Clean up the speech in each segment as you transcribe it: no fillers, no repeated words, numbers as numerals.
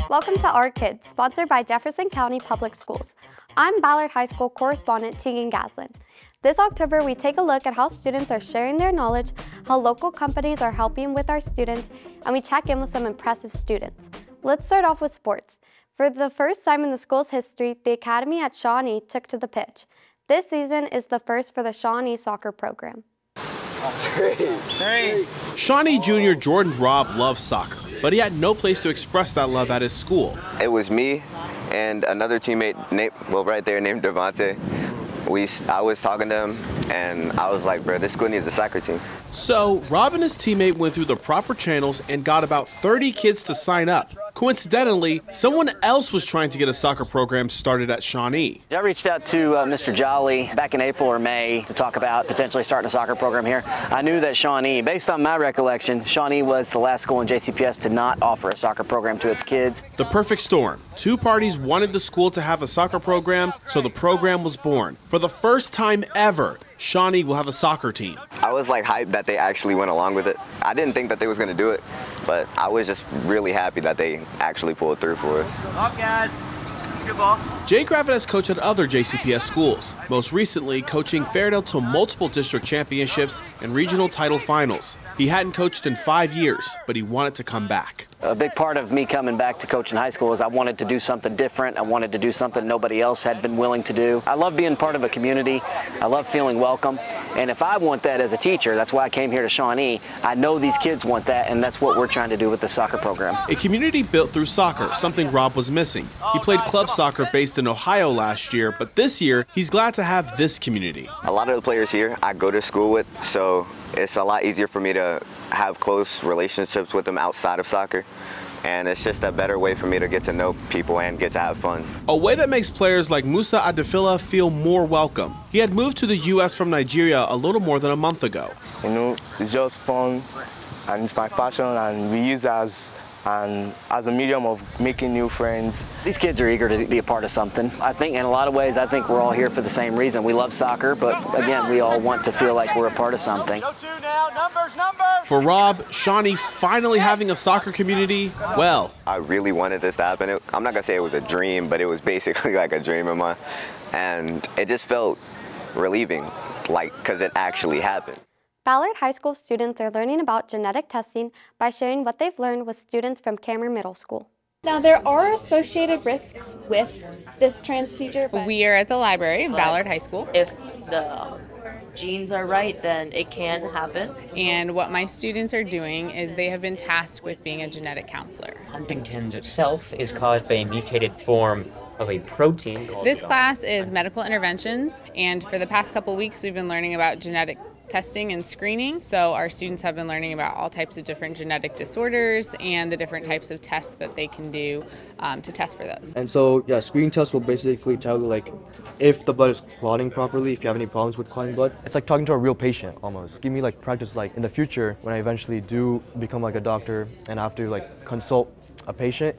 Welcome to Our Kids, sponsored by Jefferson County Public Schools. I'm Ballard High School correspondent Teagan Gaslin. This October, we take a look at how students are sharing their knowledge, how local companies are helping with our students, and we check in with some impressive students. Let's start off with sports. For the first time in the school's history, the academy at Shawnee took to the pitch. This season is the first for the Shawnee soccer program. Shawnee Jr. Jordan Robb loves soccer, but he had no place to express that love at his school. It was me and another teammate, right there, named Devontae. I was talking to him, and I was like, bro, this school needs a soccer team. So Rob and his teammate went through the proper channels and got about 30 kids to sign up. Coincidentally, someone else was trying to get a soccer program started at Shawnee. I reached out to Mr. Jolly back in April or May to talk about potentially starting a soccer program here. I knew that Shawnee, based on my recollection, Shawnee was the last school in JCPS to not offer a soccer program to its kids. The perfect storm. Two parties wanted the school to have a soccer program, so the program was born. For the first time ever, Shawnee will have a soccer team. I was like hyped that they actually went along with it. I didn't think that they was going to do it, but I was just really happy that they actually pulled through for us. Come on, guys. It's a good ball. Jay Gravitt has coached at other JCPS schools, most recently coaching Fairdale to multiple district championships and regional title finals. He hadn't coached in 5 years, but he wanted to come back. A big part of me coming back to coaching high school is I wanted to do something different. I wanted to do something nobody else had been willing to do. I love being part of a community. I love feeling welcome. And if I want that as a teacher, that's why I came here to Shawnee. I know these kids want that, and that's what we're trying to do with the soccer program. A community built through soccer, something Rob was missing. He played club soccer based in Ohio last year, but this year, he's glad to have this community. A lot of the players here I go to school with, so it's a lot easier for me to have close relationships with them outside of soccer. And it's just a better way for me to get to know people and get to have fun. A way that makes players like Musa Adefila feel more welcome. He had moved to the U.S. from Nigeria a little more than a month ago. You know, it's just fun, and it's my passion, and we use it as a medium of making new friends. These kids are eager to be a part of something. I think in a lot of ways, I think we're all here for the same reason. We love soccer, but again, we all want to feel like we're a part of something. For Rob, Shawnee finally having a soccer community, well, I really wanted this to happen. I'm not gonna say it was a dream, but it was basically like a dream of mine. And it just felt relieving, because it actually happened. Ballard High School students are learning about genetic testing by sharing what they've learned with students from Kammerer Middle School. Now, there are associated risks with this transgender. We are at the library of Ballard High School. If the genes are right, then it can happen. And what my students are doing is they have been tasked with being a genetic counselor. Huntington's itself is caused by a mutated form of a protein. This class is medical interventions, and for the past couple weeks we've been learning about genetic testing and screening. So our students have been learning about all types of different genetic disorders and the different types of tests that they can do to test for those. And so, yeah, screening tests will basically tell you, like, if the blood is clotting properly, if you have any problems with clotting blood. It's like talking to a real patient, almost. Give me, like, practice, like, in the future, when I eventually do become, like, a doctor and I have to, like, consult a patient,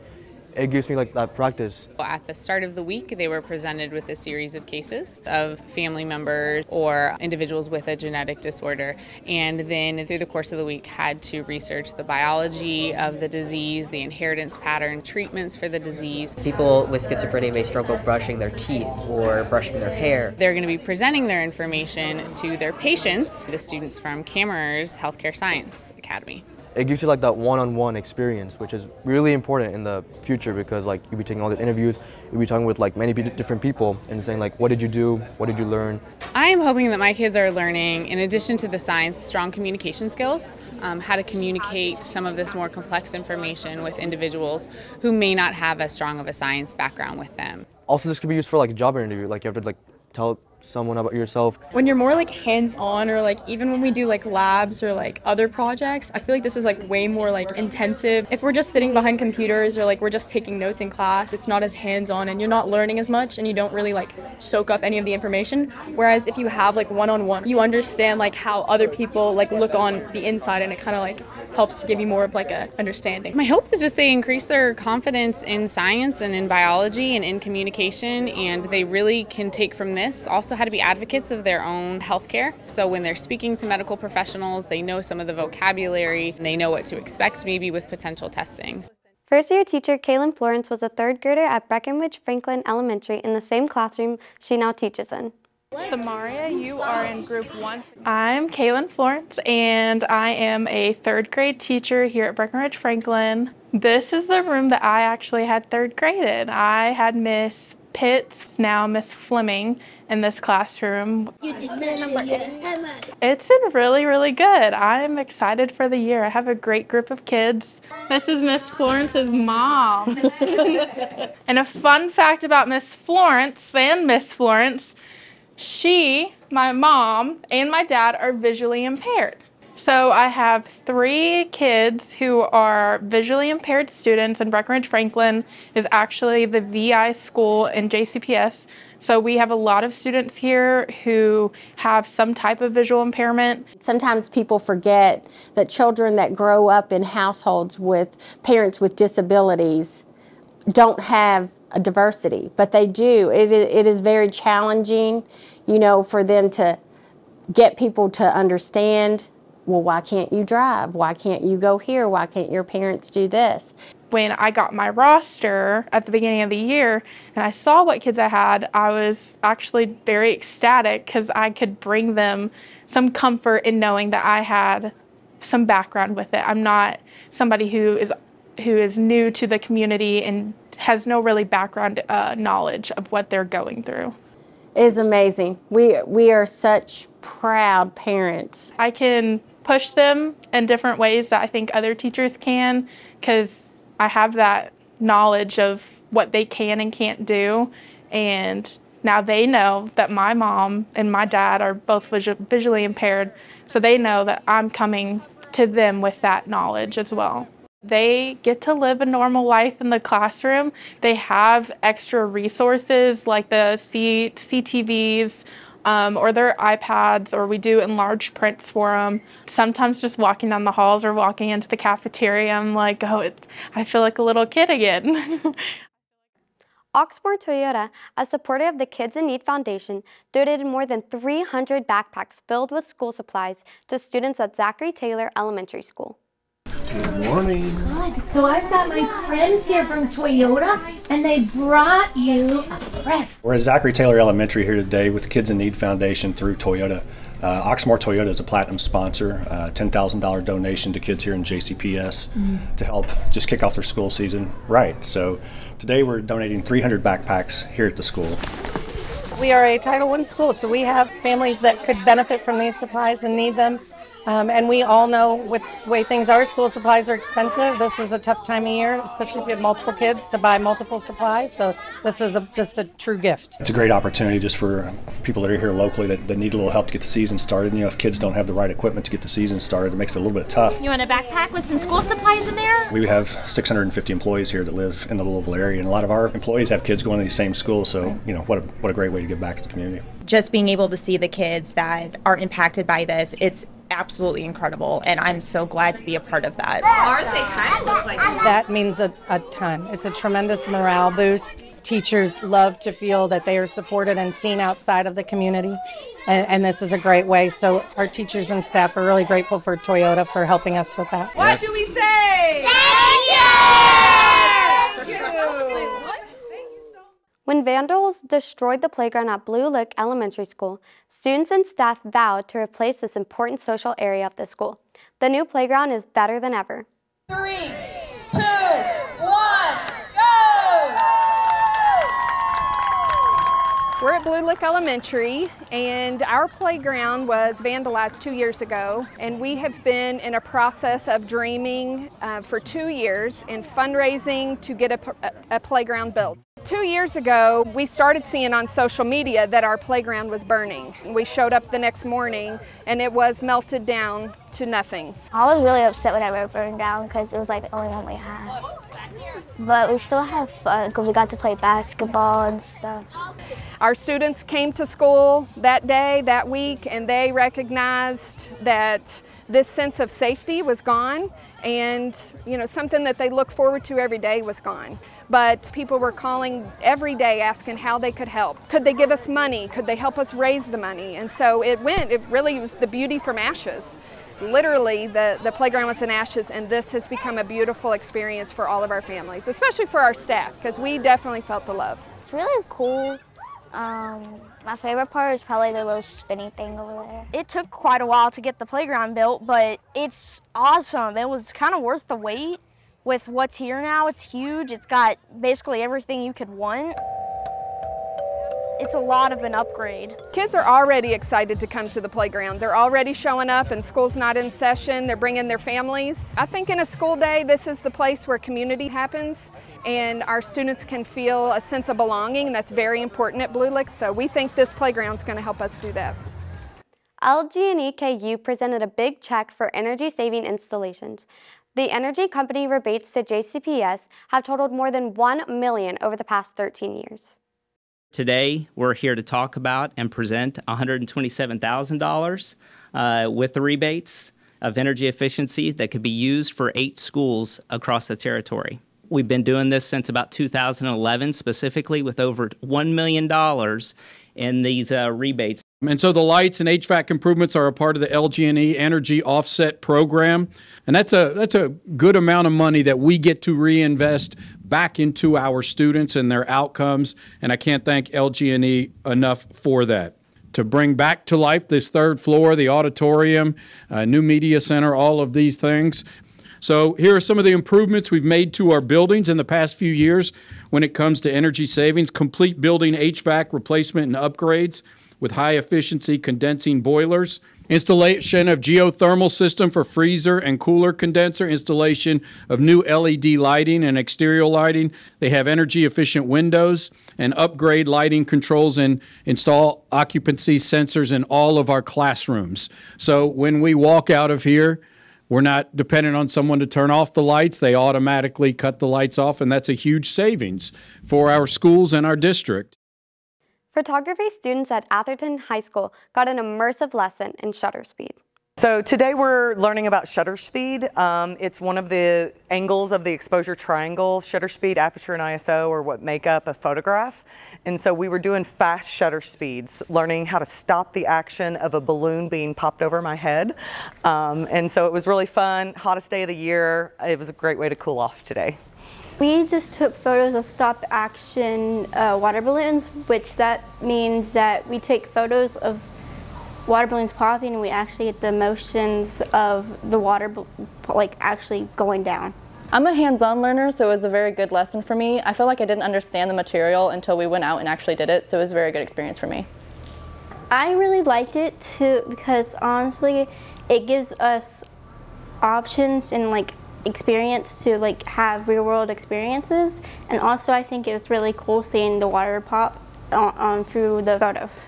it gives me like that practice. At the start of the week, they were presented with a series of cases of family members or individuals with a genetic disorder, and then through the course of the week had to research the biology of the disease, the inheritance pattern, treatments for the disease. People with schizophrenia may struggle brushing their teeth or brushing their hair. They're going to be presenting their information to their patients, the students from Kammerer's Healthcare Science Academy. It gives you like that one-on-one experience, which is really important in the future because like you'll be taking all these interviews, you'll be talking with like many different people and saying like, what did you do? What did you learn? I am hoping that my kids are learning, in addition to the science, strong communication skills, how to communicate some of this more complex information with individuals who may not have as strong of a science background with them. Also, this could be used for like a job interview, like you have to like tell someone about yourself. When you're more like hands-on, or like even when we do like labs or like other projects, I feel like this is like way more like intensive. If we're just sitting behind computers or like we're just taking notes in class, it's not as hands-on and you're not learning as much and you don't really like soak up any of the information. Whereas if you have like one-on-one, you understand like how other people like look on the inside, and it kind of like helps to give you more of like a understanding. My hope is just they increase their confidence in science and in biology and in communication, and they really can take from this also how to be advocates of their own healthcare. So when they're speaking to medical professionals, they know some of the vocabulary and they know what to expect maybe with potential testing. First-year teacher Kaylin Florence was a third grader at Breckinridge-Franklin Elementary in the same classroom she now teaches in. Samaria, you are in group 1. I'm Kaylin Florence, and I am a third grade teacher here at Breckinridge-Franklin. This is the room that I actually had third grade in. I had Miss Pitts, now Miss Fleming, in this classroom. You did number 8. It's been really, really good. I'm excited for the year. I have a great group of kids. This is Miss Florence's mom. And a fun fact about Miss Florence and Miss Florence, she, my mom, and my dad are visually impaired. So I have 3 kids who are visually impaired students, and Breckinridge-Franklin is actually the VI school in JCPS. So we have a lot of students here who have some type of visual impairment. Sometimes people forget that children that grow up in households with parents with disabilities don't have a diversity, but they do. It is very challenging, you know, for them to get people to understand, well, why can't you drive? Why can't you go here? Why can't your parents do this? When I got my roster at the beginning of the year and I saw what kids I had, I was actually very ecstatic because I could bring them some comfort in knowing that I had some background with it. I'm not somebody who is new to the community and has no really background knowledge of what they're going through. It is amazing. We are such proud parents. I can push them in different ways that I think other teachers can, because I have that knowledge of what they can and can't do, and now they know that my mom and my dad are both visually impaired, so they know that I'm coming to them with that knowledge as well. They get to live a normal life in the classroom. They have extra resources like the CTVs or their iPads, or we do enlarged prints for them. Sometimes just walking down the halls or walking into the cafeteria, I'm like, oh, I feel like a little kid again. Oxmoor Toyota, as supporter of the Kids in Need Foundation, donated more than 300 backpacks filled with school supplies to students at Zachary Taylor Elementary School. Good morning. Good. So I've got my friends here from Toyota, and they brought you a press. We're at Zachary Taylor Elementary here today with the Kids in Need Foundation through Toyota. Oxmoor Toyota is a platinum sponsor, $10,000 donation to kids here in JCPS to help just kick off their school season right. So today we're donating 300 backpacks here at the school. We are a Title I school, so we have families that could benefit from these supplies and need them. And we all know with the way things are, school supplies are expensive. This is a tough time of year, especially if you have multiple kids, to buy multiple supplies. So this is just a true gift. It's a great opportunity just for people that are here locally that need a little help to get the season started. You know, if kids don't have the right equipment to get the season started, it makes it a little bit tough. You want a backpack with some school supplies in there? We have 650 employees here that live in the Louisville area, and a lot of our employees have kids going to these same schools. So, you know, what a great way to give back to the community. Just being able to see the kids that are impacted by this, it's absolutely incredible, and I'm so glad to be a part of that. Aren't they kind of look like this? That means a ton. It's a tremendous morale boost. Teachers love to feel that they are supported and seen outside of the community, and this is a great way. So our teachers and staff are really grateful for Toyota for helping us with that. What do we say? Thank you! When vandals destroyed the playground at Blue Lick Elementary School, students and staff vowed to replace this important social area of the school. The new playground is better than ever. 3, 2, 1, go! We're at Blue Lick Elementary, and our playground was vandalized 2 years ago, and we have been in a process of dreaming for 2 years and fundraising to get a playground built. 2 years ago, we started seeing on social media that our playground was burning. We showed up the next morning and it was melted down to nothing. I was really upset when it burned down because it was like the only one we had. But we still have fun because we got to play basketball and stuff. Our students came to school that day, that week, and they recognized that this sense of safety was gone, and something that they look forward to every day was gone. But people were calling every day asking how they could help. Could they give us money? Could they help us raise the money? And so it really was the beauty from ashes. Literally, the playground was in ashes, and this has become a beautiful experience for all of our families, especially for our staff, because we definitely felt the love. It's really cool. My favorite part is probably the little spinny thing over there. It took quite a while to get the playground built, but it's awesome. It was kind of worth the wait. With what's here now, it's huge. It's got basically everything you could want. It's a lot of an upgrade. Kids are already excited to come to the playground. They're already showing up and school's not in session. They're bringing their families. I think in a school day, this is the place where community happens and our students can feel a sense of belonging. That's very important at Blue Lick, so we think this playground's going to help us do that. LG&E KU presented a big check for energy-saving installations. The energy company rebates to JCPS have totaled more than $1 million over the past 13 years. Today, we're here to talk about and present $127,000 with the rebates of energy efficiency that could be used for 8 schools across the territory. We've been doing this since about 2011, specifically with over $1 million in these rebates. And so the lights and HVAC improvements are a part of the LG&E Energy Offset Program. And that's a good amount of money that we get to reinvest back into our students and their outcomes. And I can't thank LG&E enough for that. To bring back to life this 3rd floor, the auditorium, new media center, all of these things. So here are some of the improvements we've made to our buildings in the past few years when it comes to energy savings. Complete building HVAC replacement and upgrades with high-efficiency condensing boilers, installation of geothermal system for freezer and cooler condenser, installation of new LED lighting and exterior lighting. They have energy-efficient windows and upgrade lighting controls and install occupancy sensors in all of our classrooms. So when we walk out of here, we're not dependent on someone to turn off the lights. They automatically cut the lights off, and that's a huge savings for our schools and our district. Photography students at Atherton High School got an immersive lesson in shutter speed. So today we're learning about shutter speed. It's one of the angles of the exposure triangle. Shutter speed, aperture, and ISO are what make up a photograph. And so we were doing fast shutter speeds, learning how to stop the action of a balloon being popped over my head. And so it was really fun, hottest day of the year. It was a great way to cool off today. We just took photos of stop action water balloons, which that means that we take photos of water balloons popping and we actually get the motions of the water actually going down. I'm a hands-on learner, so it was a very good lesson for me. I feel like I didn't understand the material until we went out and actually did it, so it was a very good experience for me. I really liked it too because honestly it gives us options and experience to have real-world experiences, and also I think it was really cool seeing the water pop on through the photos.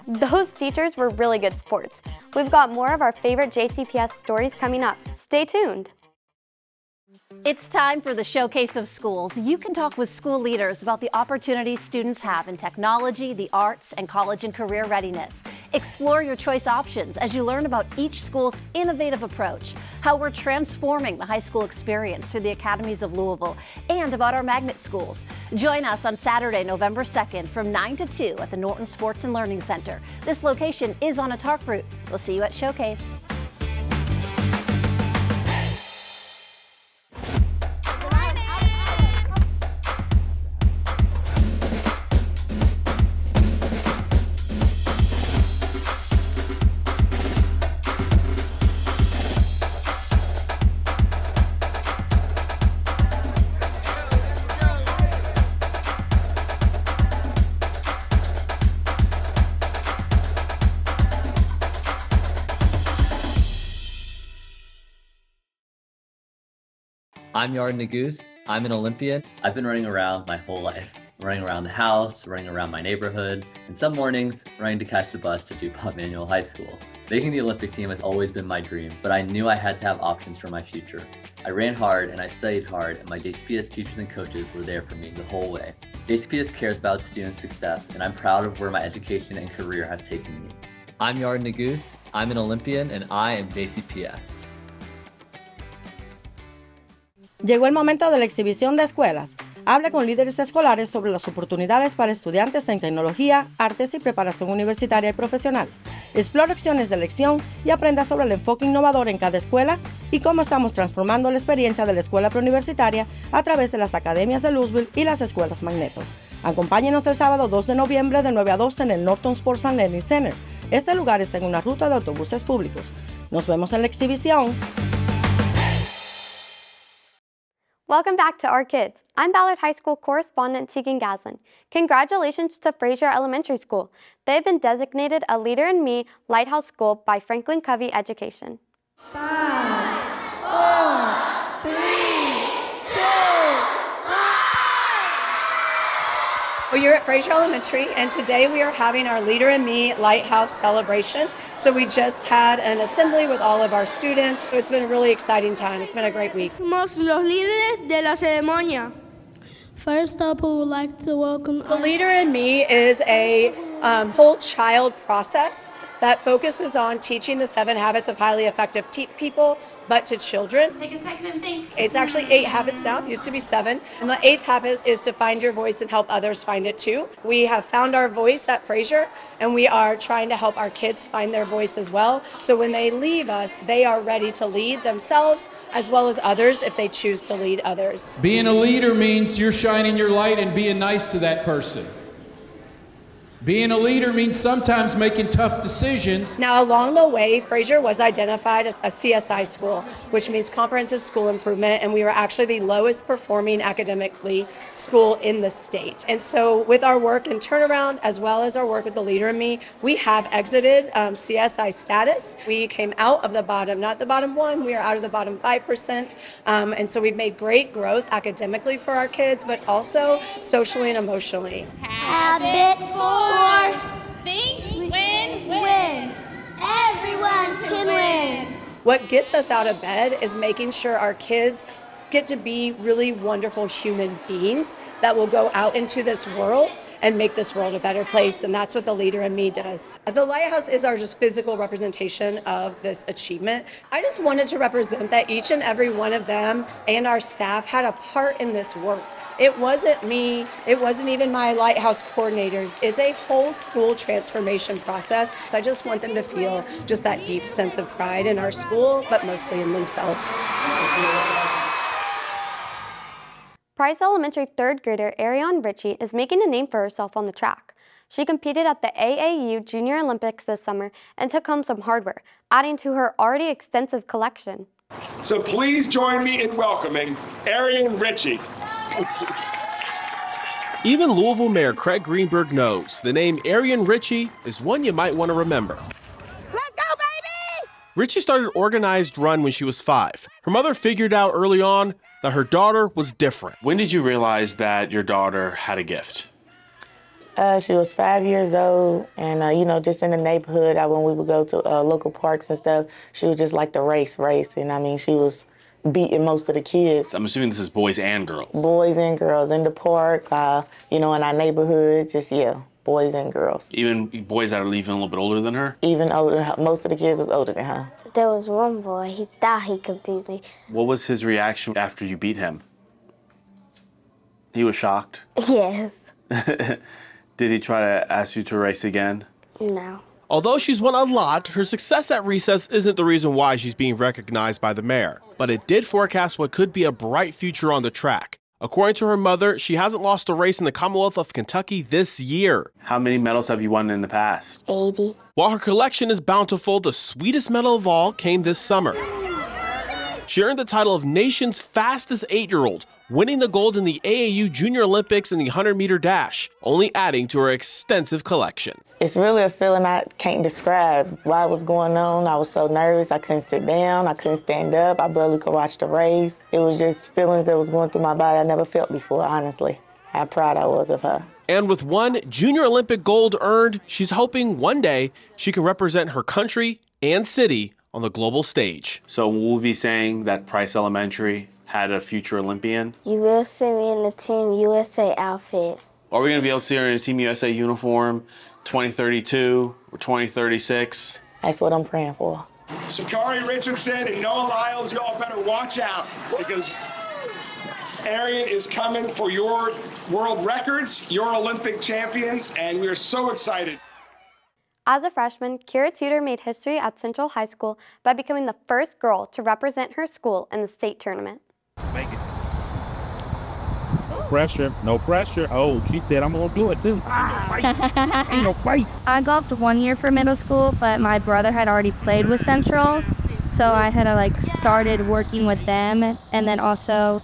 Those teachers were really good sports. We've got more of our favorite JCPS stories coming up. Stay tuned. It's time for the Showcase of Schools. You can talk with school leaders about the opportunities students have in technology, the arts, and college and career readiness. Explore your choice options as you learn about each school's innovative approach, how we're transforming the high school experience through the academies of Louisville, and about our magnet schools. Join us on Saturday, November 2nd from 9 to 2 at the Norton Sports and Learning Center. This location is on a TARP route. We'll see you at Showcase. I'm Yard Nagoose. I'm an Olympian. I've been running around my whole life. Running around the house, running around my neighborhood, and some mornings running to catch the bus to DuPont Manual High School. Making the Olympic team has always been my dream, but I knew I had to have options for my future. I ran hard and I studied hard, and my JCPS teachers and coaches were there for me the whole way. JCPS cares about student success, and I'm proud of where my education and career have taken me. I'm Yard Nagoose. I'm an Olympian, and I am JCPS. Llegó el momento de la exhibición de escuelas. Habla con líderes escolares sobre las oportunidades para estudiantes en tecnología, artes y preparación universitaria y profesional. Explora opciones de elección y aprenda sobre el enfoque innovador en cada escuela y cómo estamos transformando la experiencia de la escuela preuniversitaria a través de las academias de Louisville y las escuelas Magneto. Acompáñenos el sábado 2 de noviembre de 9 a 12 en el Norton Sports and Learning Center. Este lugar está en una ruta de autobuses públicos. Nos vemos en la exhibición. Welcome back to Our Kids. I'm Ballard High School correspondent Teagan Gaslin. Congratulations to Frayser Elementary School. They've been designated a Leader in Me Lighthouse School by Franklin Covey Education. 5, 4, 3, 2, 1. Well, you're at Frayser Elementary, and today we are having our Leader in Me Lighthouse celebration. So we just had an assembly with all of our students. It's been a really exciting time. It's been a great week. Somos los líderes de la ceremonia. First up, we would like to welcome... The Leader in Me is a whole child process that focuses on teaching the 7 habits of highly effective people, but to children. Take a second and think. It's actually 8 habits now, it used to be 7. And the 8th habit is to find your voice and help others find it too. We have found our voice at Frayser, and we are trying to help our kids find their voice as well. So when they leave us, they are ready to lead themselves as well as others if they choose to lead others. Being a leader means you're shining your light and being nice to that person. Being a leader means sometimes making tough decisions. Now, along the way, Frayser was identified as a CSI school, which means Comprehensive School Improvement, and we were actually the lowest performing academically school in the state. And so with our work in turnaround, as well as our work with the Leader in Me, we have exited CSI status. We came out of the bottom, not the bottom 1, we are out of the bottom 5%. And so we've made great growth academically for our kids, but also socially and emotionally. Habit 4. Think, win. Everyone can win. What gets us out of bed is making sure our kids get to be really wonderful human beings that will go out into this world and make this world a better place, and that's what the Leader in Me does. The Lighthouse is our just physical representation of this achievement. I just wanted to represent that each and every one of them and our staff had a part in this work. It wasn't me, it wasn't even my Lighthouse coordinators. It's a whole school transformation process. So I just want them to feel just that deep sense of pride in our school, but mostly in themselves. Frayser Elementary 3rd grader Ariane Ritchie is making a name for herself on the track. She competed at the AAU Junior Olympics this summer and took home some hardware, adding to her already extensive collection. So please join me in welcoming Ariane Ritchie. Even Louisville Mayor Craig Greenberg knows the name Ariane Ritchie is one you might want to remember. Let's go, baby! Ritchie started organized run when she was 5. Her mother figured out early on that her daughter was different. When did you realize that your daughter had a gift? She was 5 years old, and you know, just in the neighborhood, when we would go to local parks and stuff, she would just like to race, and I mean, she was beating most of the kids. I'm assuming this is boys and girls. Boys and girls in the park, you know, in our neighborhood, just, yeah, boys and girls. Even boys that are even a little bit older than her? Even older, most of the kids was older than her. There was one boy, he thought he could beat me. What was his reaction after you beat him? He was shocked? Yes. Did he try to ask you to race again? No. Although she's won a lot, her success at recess isn't the reason why she's being recognized by the mayor. But it did forecast what could be a bright future on the track. According to her mother, she hasn't lost a race in the Commonwealth of Kentucky this year. How many medals have you won in the past? 80. While her collection is bountiful, the sweetest medal of all came this summer. She earned the title of Nation's Fastest 8-year-old, winning the gold in the AAU Junior Olympics in the 100-meter dash, only adding to her extensive collection. It's really a feeling I can't describe. What was going on, I was so nervous. I couldn't sit down, I couldn't stand up, I barely could watch the race. It was just feelings that was going through my body I never felt before, honestly. How proud I was of her. And with one Junior Olympic gold earned, she's hoping one day she can represent her country and city on the global stage. So we'll be saying that Price Elementary had a future Olympian? You will see me in the Team USA outfit. Are we going to be able to see her in a Team USA uniform 2032 or 2036? That's what I'm praying for. Sha'Carri Richardson and Noah Lyles, y'all better watch out because Arian is coming for your world records, your Olympic champions, and we're so excited. As a freshman, Kira Tudor made history at Central High School by becoming the first girl to represent her school in the state tournament. Make it. Pressure, no pressure. Oh, she said I'm gonna do it too. Ain't no fight. I golfed 1 year for middle school, but my brother had already played with Central, so I had started working with them, and then also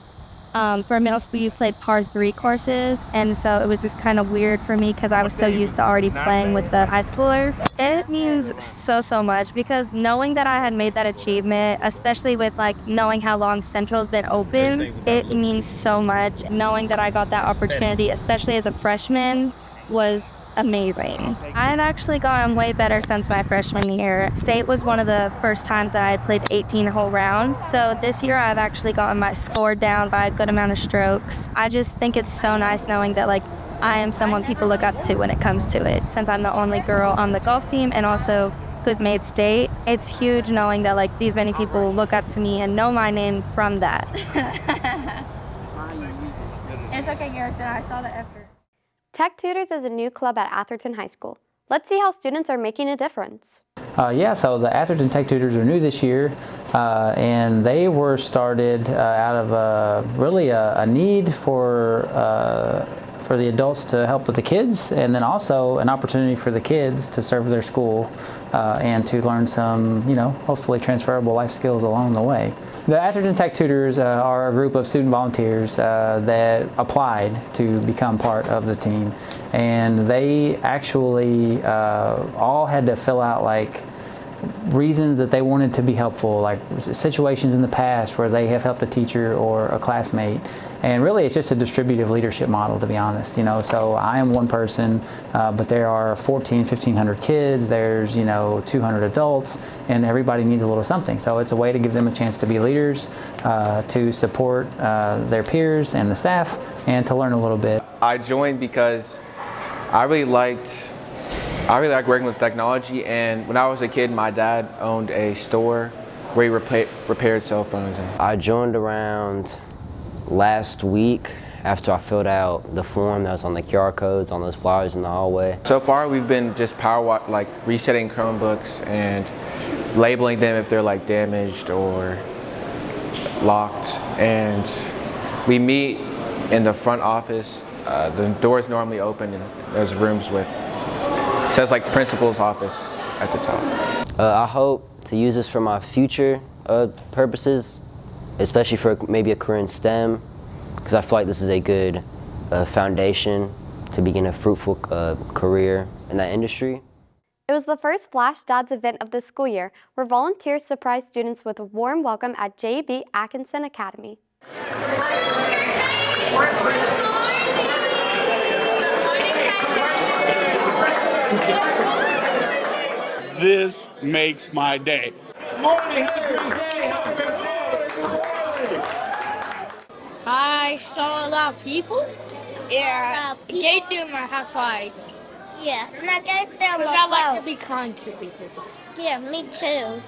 for middle school you played par 3 courses, and so it was just kind of weird for me because I was so used to already playing with the high schoolers. It means so much because knowing that I had made that achievement, especially with knowing how long Central's been open, it means so much. Knowing that I got that opportunity, especially as a freshman, was amazing. I've actually gotten way better since my freshman year. State was one of the first times that I had played 18 whole round. So this year I've actually gotten my score down by a good amount of strokes. I just think it's so nice knowing that I am someone people look up to when it comes to it. Since I'm the only girl on the golf team and also who've made state, it's huge knowing that these many people look up to me and know my name from that. It's okay, Garrison, I saw the effort. Tech Tutors is a new club at Atherton High School. Let's see how students are making a difference. So the Atherton Tech Tutors are new this year, and they were started out of really a need for the adults to help with the kids, and then also an opportunity for the kids to serve their school and to learn some, hopefully transferable life skills along the way. The Atherton Tech Tutors are a group of student volunteers that applied to become part of the team, and they actually all had to fill out reasons that they wanted to be helpful, like situations in the past where they have helped a teacher or a classmate. And really it's just a distributive leadership model, to be honest. So I am one person, but there are 1,500 kids, there's 200 adults, and everybody needs a little something. So it's a way to give them a chance to be leaders, to support their peers and the staff, and to learn a little bit. I joined because I really like working with technology, and when I was a kid, my dad owned a store where he repaired cell phones. I joined around last week after I filled out the form that was on the QR codes on those flyers in the hallway. So far we've been just resetting Chromebooks and labeling them if they're damaged or locked, and we meet in the front office. The doors normally open and there's rooms with, it says principal's office at the top. I hope to use this for my future purposes, especially for maybe a career in STEM, because I feel like this is a good foundation to begin a fruitful career in that industry. It was the first Flash Dads event of the school year, where volunteers surprised students with a warm welcome at JB Atkinson Academy. This makes my day. Morning. I saw a lot of people. Yeah, they do my high five. Yeah, and I gave them because I like to be kind to people. Yeah, me too.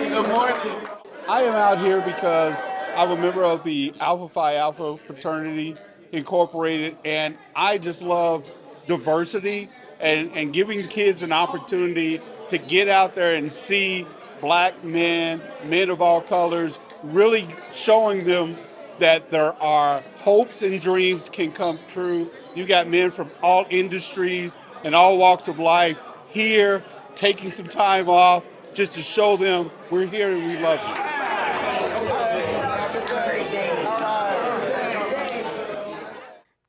Good morning. I am out here because I'm a member of the Alpha Phi Alpha Fraternity Incorporated, and I just love diversity and giving kids an opportunity to get out there and see black men, men of all colors, really showing them that there are hopes and dreams can come true. You got men from all industries and all walks of life here taking some time off just to show them we're here and we love you.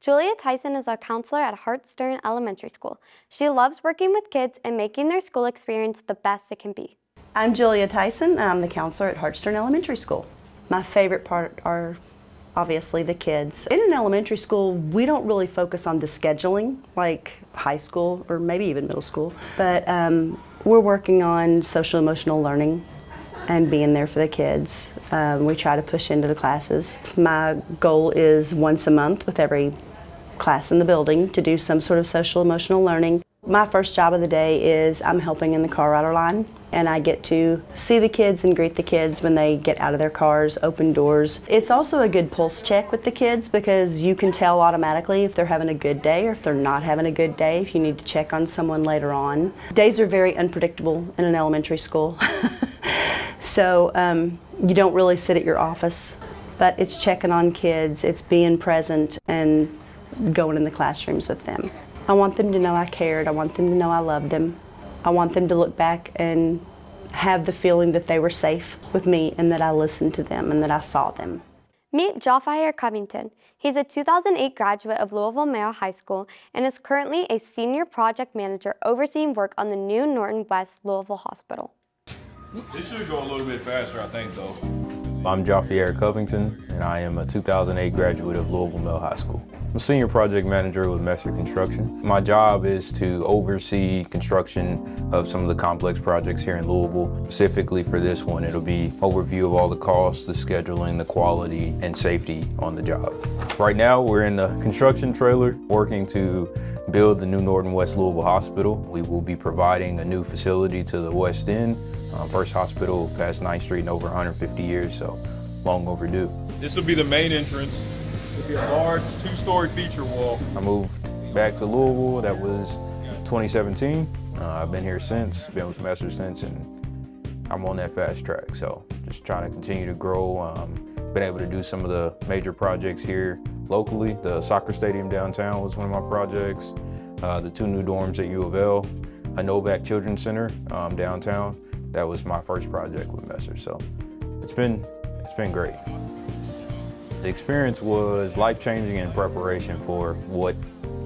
Julia Tyson is a counselor at Hartstern Elementary School. She loves working with kids and making their school experience the best it can be. I'm Julia Tyson, and I'm the counselor at Hartstern Elementary School. My favorite part are obviously the kids. In an elementary school, we don't really focus on the scheduling like high school or maybe even middle school, but we're working on social emotional learning and being there for the kids. We try to push into the classes. My goal is once a month with every class in the building to do some sort of social emotional learning. My first job of the day is I'm helping in the car rider line, and I get to see the kids and greet the kids when they get out of their cars, open doors. It's also a good pulse check with the kids because you can tell automatically if they're having a good day or if they're not having a good day, if you need to check on someone later on. Days are very unpredictable in an elementary school. So you don't really sit at your office, but it's checking on kids, it's being present and going in the classrooms with them. I want them to know I cared, I want them to know I loved them. I want them to look back and have the feeling that they were safe with me and that I listened to them and that I saw them. Meet JaFayre Covington. He's a 2008 graduate of Ballard High School and is currently a senior project manager overseeing work on the new Norton West Louisville Hospital. This should go a little bit faster, I think, though. I'm JaFayre Covington, and I am a 2008 graduate of Louisville High School. I'm a senior project manager with Messer Construction. My job is to oversee construction of some of the complex projects here in Louisville. Specifically for this one, it'll be overview of all the costs, the scheduling, the quality, and safety on the job. Right now, we're in the construction trailer working to build the new Norton West Louisville Hospital. We will be providing a new facility to the West End. First hospital past 9th Street in over 150 years, so long overdue. This will be the main entrance. It'll be a large two-story feature wall. I moved back to Louisville, that was 2017. I've been here since, been with Messer since, and I'm on that fast track. So just trying to continue to grow. Been able to do some of the major projects here locally. The soccer stadium downtown was one of my projects. The 2 new dorms at U of L, a Novak Children's Center downtown. That was my first project with Messer, so it's been great. The experience was life-changing in preparation for what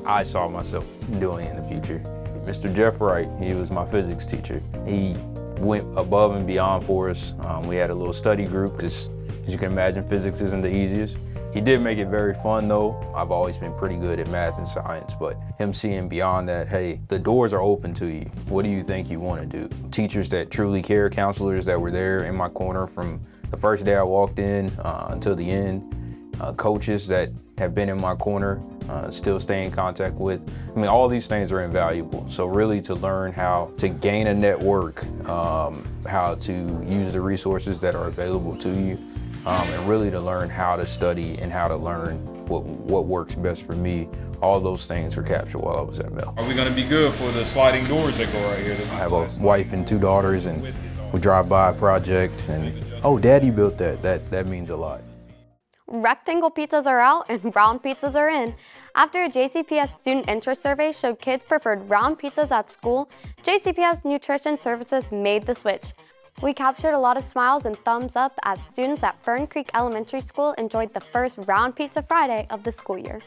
I saw myself doing in the future. Mr. Jeff Wright, he was my physics teacher. He went above and beyond for us. We had a little study group, because as you can imagine, physics isn't the easiest. He did make it very fun though. I've always been pretty good at math and science, but him seeing beyond that, hey, the doors are open to you. What do you think you want to do? Teachers that truly care, counselors that were there in my corner from the first day I walked in until the end, coaches that have been in my corner, still stay in contact with. I mean, all these things are invaluable. So really to learn how to gain a network, how to use the resources that are available to you, and really to learn how to study and how to learn what works best for me. All those things were captured while I was at Mel. Are we going to be good for the sliding doors that go right here? I have a wife and 2 daughters, and we drive by a project and, oh, Daddy built that. That means a lot. Rectangle pizzas are out and round pizzas are in. After a JCPS student interest survey showed kids preferred round pizzas at school, JCPS Nutrition Services made the switch. We captured a lot of smiles and thumbs up as students at Fern Creek Elementary School enjoyed the first Round Pizza Friday of the school year.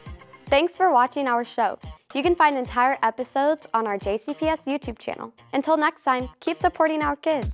Thanks for watching our show. You can find entire episodes on our JCPS YouTube channel. Until next time, keep supporting our kids.